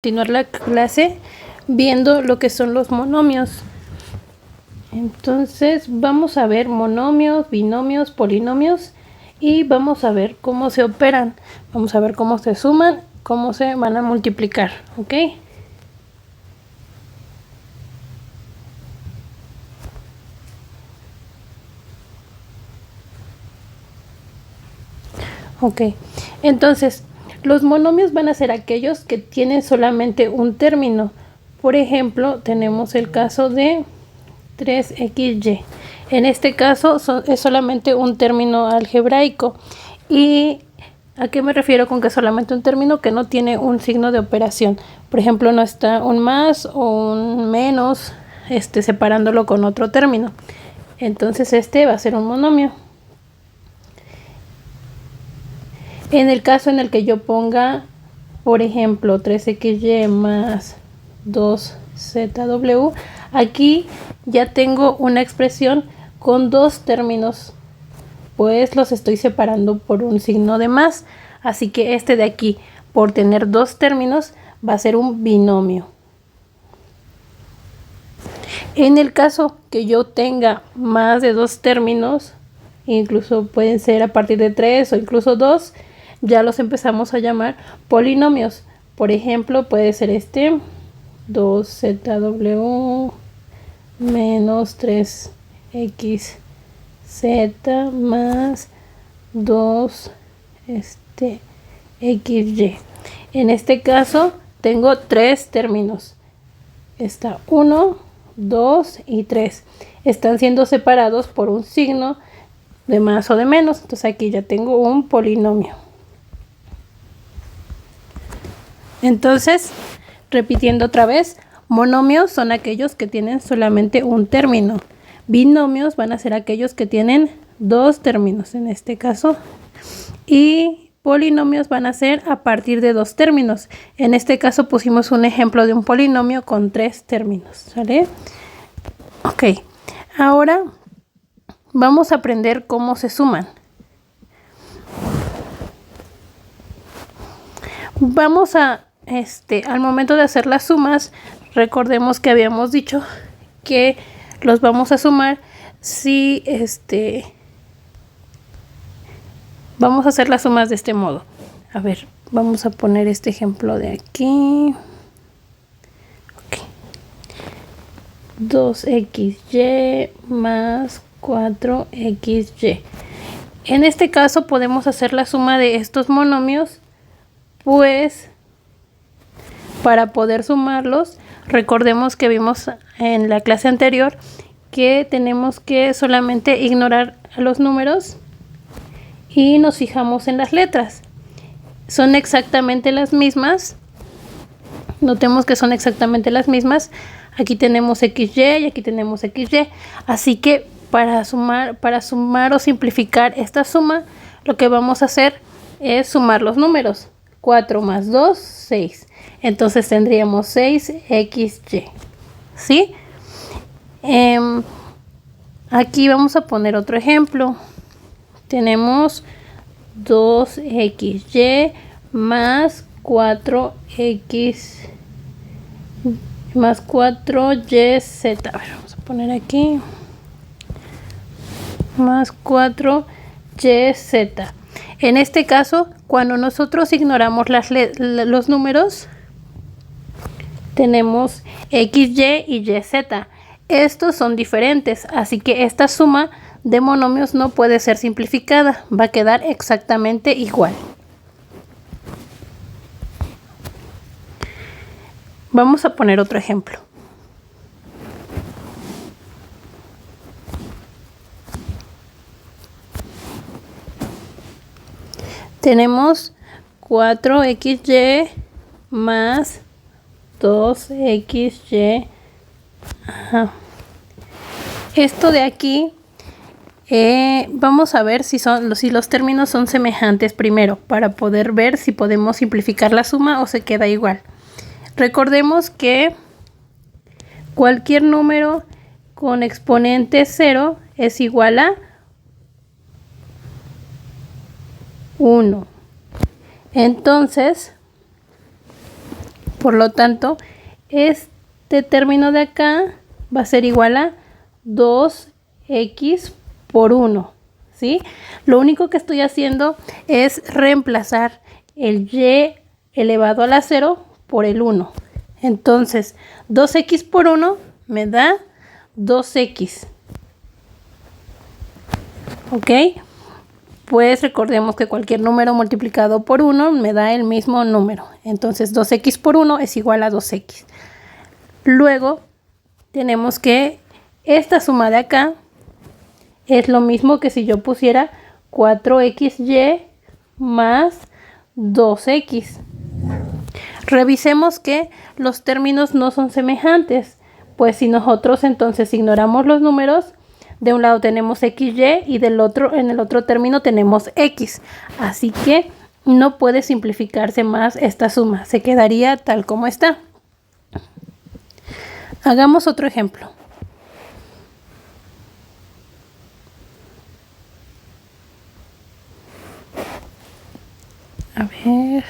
continuar la clase viendo lo que son los monomios. Entonces vamos a ver monomios, binomios, polinomios y vamos a ver cómo se operan. Vamos a ver cómo se suman, cómo se van a multiplicar, ¿ok? Ok, entonces los monomios van a ser aquellos que tienen solamente un término. Por ejemplo, tenemos el caso de 3xy. En este caso es solamente un término algebraico. ¿Y a qué me refiero con que solamente un término? Que no tiene un signo de operación. Por ejemplo, no está un más o un menos separándolo con otro término. Entonces este va a ser un monomio. En el caso en el que yo ponga, por ejemplo, 3xy más 2zw, aquí ya tengo una expresión con dos términos, pues los estoy separando por un signo de más. Así que este de aquí, por tener dos términos, va a ser un binomio. En el caso que yo tenga más de dos términos, incluso pueden ser a partir de 3 o incluso 2, ya los empezamos a llamar polinomios. Por ejemplo, puede ser 2zw menos 3xz más 2xy. En este caso tengo tres términos. Está 1, 2 y 3. Están siendo separados por un signo de más o de menos. Entonces aquí ya tengo un polinomio. Entonces, repitiendo otra vez, monomios son aquellos que tienen solamente un término. Binomios van a ser aquellos que tienen dos términos en este caso. Y polinomios van a ser a partir de dos términos. En este caso pusimos un ejemplo de un polinomio con tres términos, ¿sale? Ok, ahora vamos a aprender cómo se suman. Vamos a, al momento de hacer las sumas, recordemos que habíamos dicho que los vamos a sumar si, vamos a hacer las sumas de este modo. A ver, vamos a poner este ejemplo de aquí. Ok. 2xy más 4xy. En este caso podemos hacer la suma de estos monomios, pues para poder sumarlos, recordemos que vimos en la clase anterior que tenemos que solamente ignorar a los números y nos fijamos en las letras. Son exactamente las mismas. Notemos que son exactamente las mismas. Aquí tenemos xy y aquí tenemos xy. Así que para sumar o simplificar esta suma, lo que vamos a hacer es sumar los números. 4 más 2, 6. Entonces tendríamos 6xy. ¿Sí? Aquí vamos a poner otro ejemplo. Tenemos 2xy más 4x más 4yz. A ver, vamos a poner aquí. Más 4yz. En este caso, cuando nosotros ignoramos los números, tenemos xy y yz. Estos son diferentes, así que esta suma de monomios no puede ser simplificada, va a quedar exactamente igual. Vamos a poner otro ejemplo. Tenemos 4xy más 2xy. Ajá. Esto de aquí, vamos a ver si los términos son semejantes primero, para poder ver si podemos simplificar la suma o se queda igual. Recordemos que cualquier número con exponente 0 es igual a 1. Entonces, Por lo tanto, este término de acá va a ser igual a 2x por 1, ¿sí? Lo único que estoy haciendo es reemplazar el y elevado a la 0 por el 1. Entonces, 2x por 1 me da 2x. ¿Ok? Pues recordemos que cualquier número multiplicado por 1 me da el mismo número. Entonces 2x por 1 es igual a 2x. Luego tenemos que esta suma de acá es lo mismo que si yo pusiera 4xy más 2x. Revisemos que los términos no son semejantes. Pues si nosotros entonces ignoramos los números, de un lado tenemos xy y del otro, en el otro término tenemos x. Así que no puede simplificarse más esta suma. Se quedaría tal como está. Hagamos otro ejemplo. A ver.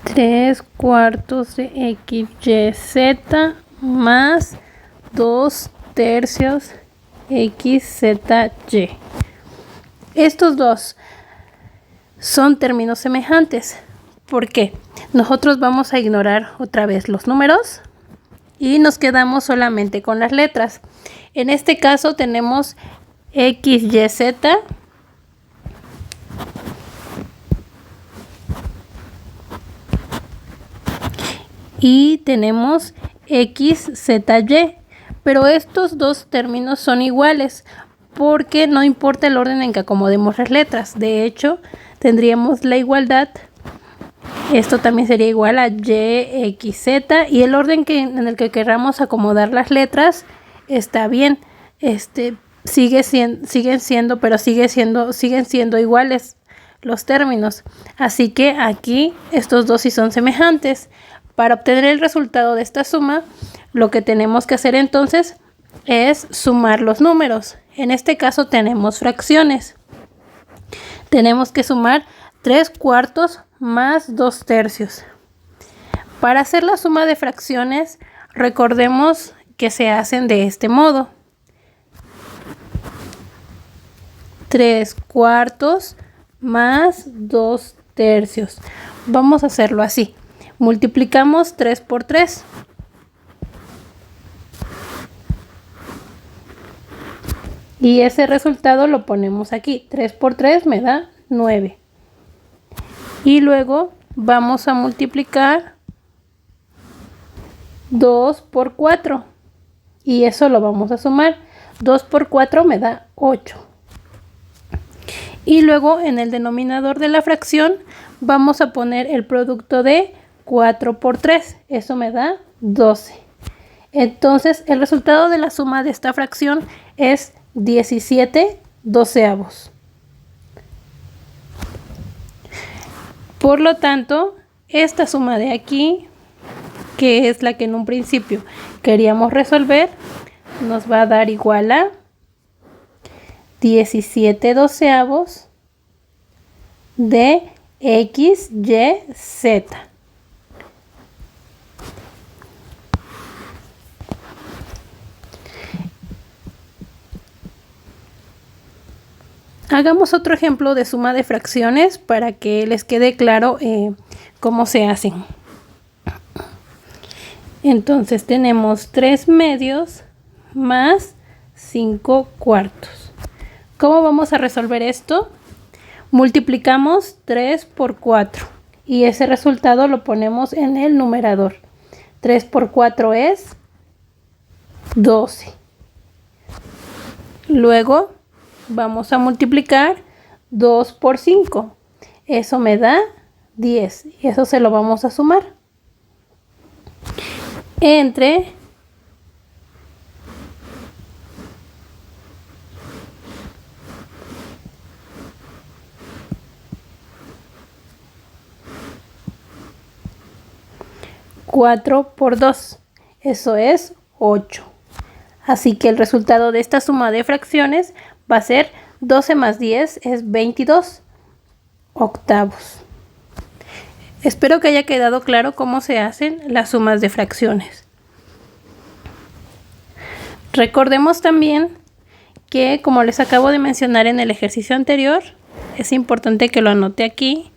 Tres cuartos de xyz más 2/3 xzy. Estos dos son términos semejantes. ¿Por qué? Nosotros vamos a ignorar otra vez los números y nos quedamos solamente con las letras. En este caso tenemos xyz y tenemos xzy, pero estos dos términos son iguales porque no importa el orden en que acomodemos las letras. De hecho, tendríamos la igualdad. Esto también sería igual a yxz y el orden en el que queramos acomodar las letras está bien. Siguen siendo iguales los términos. Así que aquí estos dos sí son semejantes. Para obtener el resultado de esta suma, lo que tenemos que hacer entonces es sumar los números. En este caso tenemos fracciones. Tenemos que sumar 3/4 más 2/3. Para hacer la suma de fracciones, recordemos que se hacen de este modo. 3/4 más 2/3. Vamos a hacerlo así. Multiplicamos 3 por 3. Y ese resultado lo ponemos aquí. 3 por 3 me da 9. Y luego vamos a multiplicar 2 por 4. Y eso lo vamos a sumar. 2 por 4 me da 8. Y luego en el denominador de la fracción vamos a poner el producto de 4 por 3. Eso me da 12. Entonces el resultado de la suma de esta fracción es 17/12. Por lo tanto, esta suma de aquí, que es la que en un principio queríamos resolver, nos va a dar igual a 17/12 de xyz. Hagamos otro ejemplo de suma de fracciones para que les quede claro cómo se hacen. Entonces tenemos 3 medios más 5/4. ¿Cómo vamos a resolver esto? Multiplicamos 3 por 4 y ese resultado lo ponemos en el numerador. 3 por 4 es 12. Luego vamos a multiplicar 2 por 5. Eso me da 10 y eso se lo vamos a sumar. Entre 4 por 2. Eso es 8. Así que el resultado de esta suma de fracciones va a ser 12 más 10 es 22 octavos. Espero que haya quedado claro cómo se hacen las sumas de fracciones. Recordemos también que, como les acabo de mencionar en el ejercicio anterior, es importante que lo anote aquí.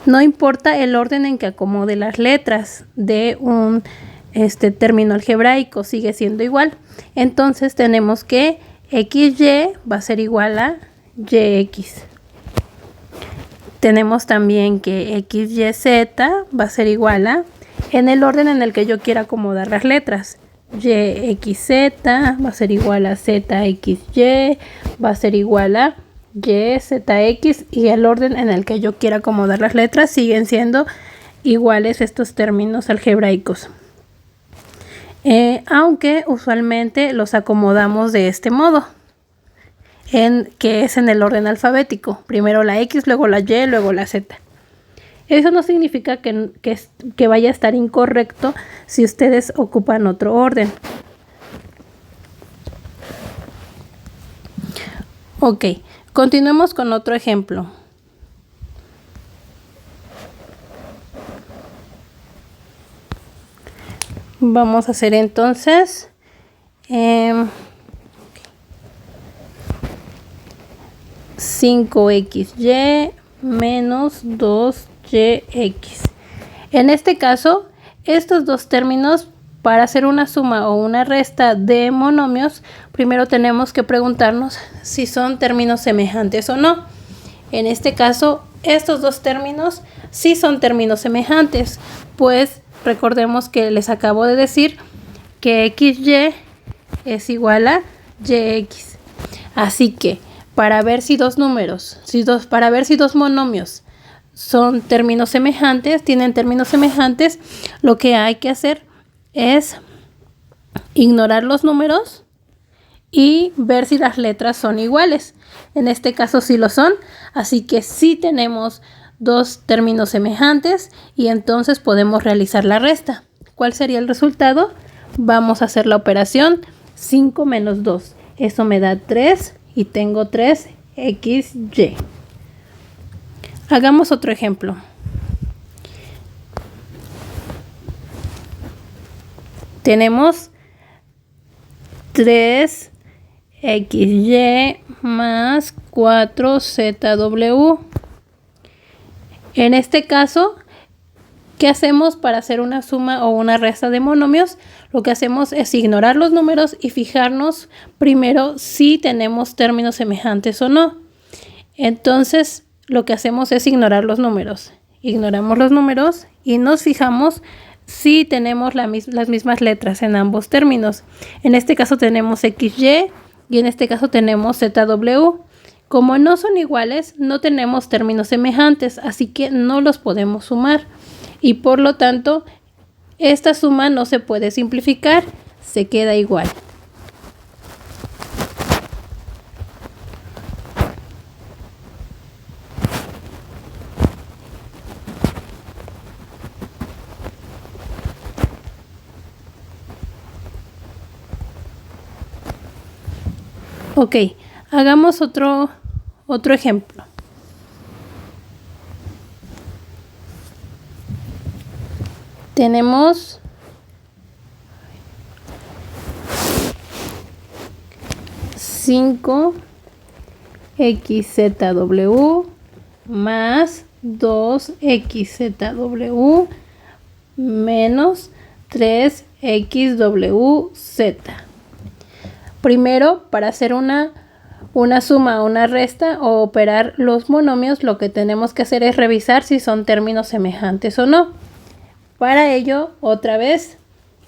No importa el orden en que acomode las letras de un término algebraico, sigue siendo igual. Entonces tenemos que XY va a ser igual a YX. Tenemos también que XYZ va a ser igual a, en el orden en el que yo quiera acomodar las letras, YXZ va a ser igual a ZXY, va a ser igual a YZX, y el orden en el que yo quiera acomodar las letras siguen siendo iguales estos términos algebraicos. Aunque usualmente los acomodamos de este modo, que es en el orden alfabético. Primero la X, luego la Y, luego la Z. Eso no significa que vaya a estar incorrecto si ustedes ocupan otro orden. Ok, continuemos con otro ejemplo. Vamos a hacer entonces 5XY menos 2YX. En este caso, estos dos términos, para hacer una suma o una resta de monomios, primero tenemos que preguntarnos si son términos semejantes o no. En este caso, estos dos términos sí son términos semejantes, pues recordemos que les acabo de decir que XY es igual a YX. Así que para ver si dos monomios son términos semejantes, tienen términos semejantes, lo que hay que hacer es ignorar los números y ver si las letras son iguales. En este caso sí lo son, así que sí tenemos dos términos semejantes y entonces podemos realizar la resta. ¿Cuál sería el resultado? Vamos a hacer la operación 5 menos 2. Eso me da 3 y tengo 3XY. Hagamos otro ejemplo. Tenemos 3XY más 4ZW. En este caso, ¿qué hacemos para hacer una suma o una resta de monomios? Lo que hacemos es ignorar los números y fijarnos primero si tenemos términos semejantes o no. Entonces, lo que hacemos es ignorar los números. Ignoramos los números y nos fijamos si tenemos las mismas letras en ambos términos. En este caso tenemos XY y en este caso tenemos ZW. Como no son iguales, no tenemos términos semejantes, así que no los podemos sumar. Y por lo tanto, esta suma no se puede simplificar, se queda igual. Ok, hagamos otro ejemplo. Tenemos 5XZW más 2XZW menos 3XWZ. Primero, para hacer una suma o una resta o operar los monomios, lo que tenemos que hacer es revisar si son términos semejantes o no. Para ello, otra vez,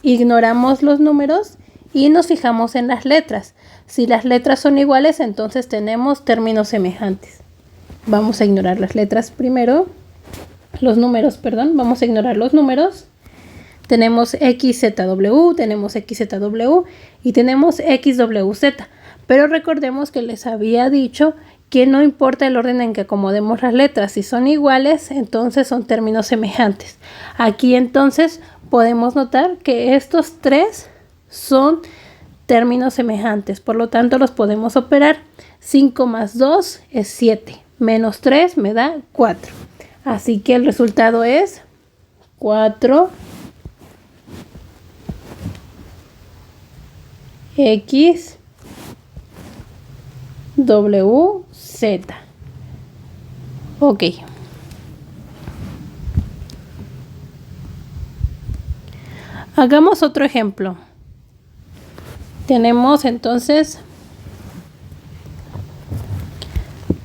ignoramos los números y nos fijamos en las letras. Si las letras son iguales, entonces tenemos términos semejantes. Vamos a ignorar las letras primero. Vamos a ignorar los números. Tenemos XZW, tenemos XZW y tenemos XWZ. Pero recordemos que les había dicho que no importa el orden en que acomodemos las letras. Si son iguales, entonces son términos semejantes. Aquí entonces podemos notar que estos tres son términos semejantes, por lo tanto los podemos operar. 5 más 2 es 7, menos 3 me da 4. Así que el resultado es 4 X W Z. Ok. Hagamos otro ejemplo. Tenemos entonces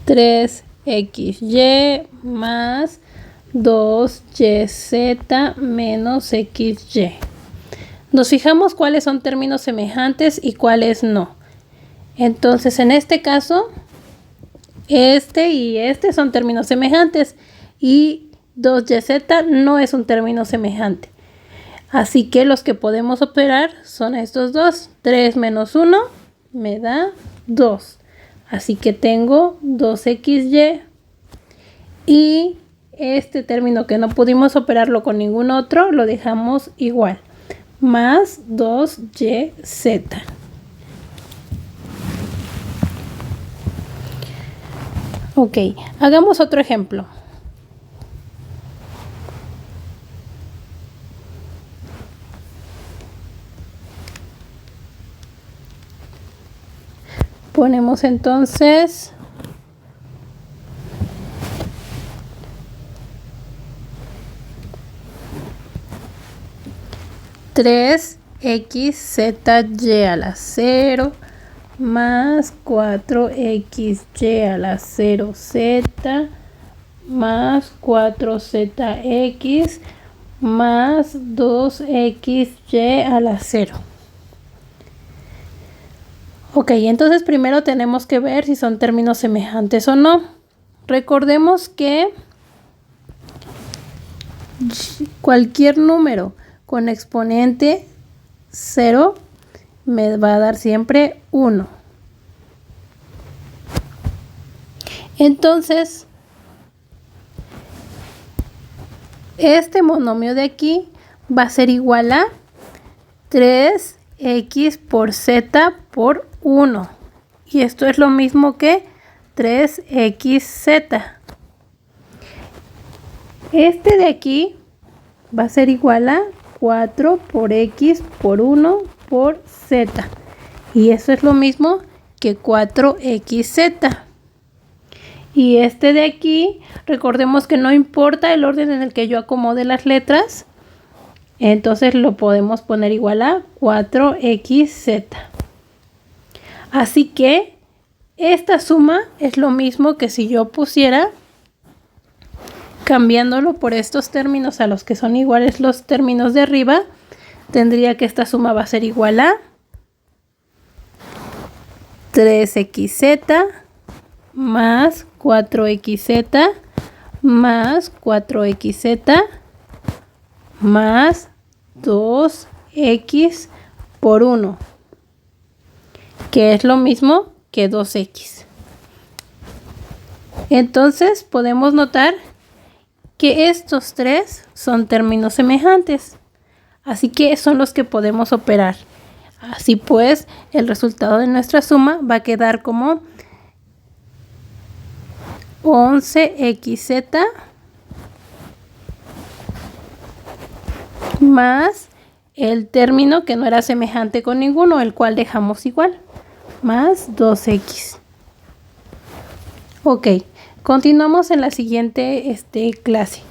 3XY más 2YZ menos XY. Nos fijamos cuáles son términos semejantes y cuáles no. Entonces, en este caso, este y este son términos semejantes y 2YZ no es un término semejante. Así que los que podemos operar son estos dos. 3 menos 1 me da 2. Así que tengo 2XY y este término que no pudimos operarlo con ningún otro, lo dejamos igual. Más 2YZ. Ok, hagamos otro ejemplo. Ponemos entonces 3XZY a la 0 más 4XY a la 0Z más 4ZX más 2XY a la 0. Ok, entonces primero tenemos que ver si son términos semejantes o no. Recordemos que cualquier número con exponente 0 me va a dar siempre 1. Entonces, este monomio de aquí va a ser igual a 3x por z por 1. Y esto es lo mismo que 3xz. Este de aquí va a ser igual a 4 por x por 1 por z. Y eso es lo mismo que 4xz. Y este de aquí, recordemos que no importa el orden en el que yo acomode las letras. Entonces lo podemos poner igual a 4xz. Así que esta suma es lo mismo que si yo pusiera, cambiándolo por estos términos a los que son iguales los términos de arriba, tendría que esta suma va a ser igual a 3xz más 4xz más 4xz más 2x por 1, que es lo mismo que 2x. Entonces podemos notar que estos tres son términos semejantes, así que son los que podemos operar. Así pues, el resultado de nuestra suma va a quedar como 11xz más el término que no era semejante con ninguno, el cual dejamos igual, más 2x. Ok, continuamos en la siguiente clase.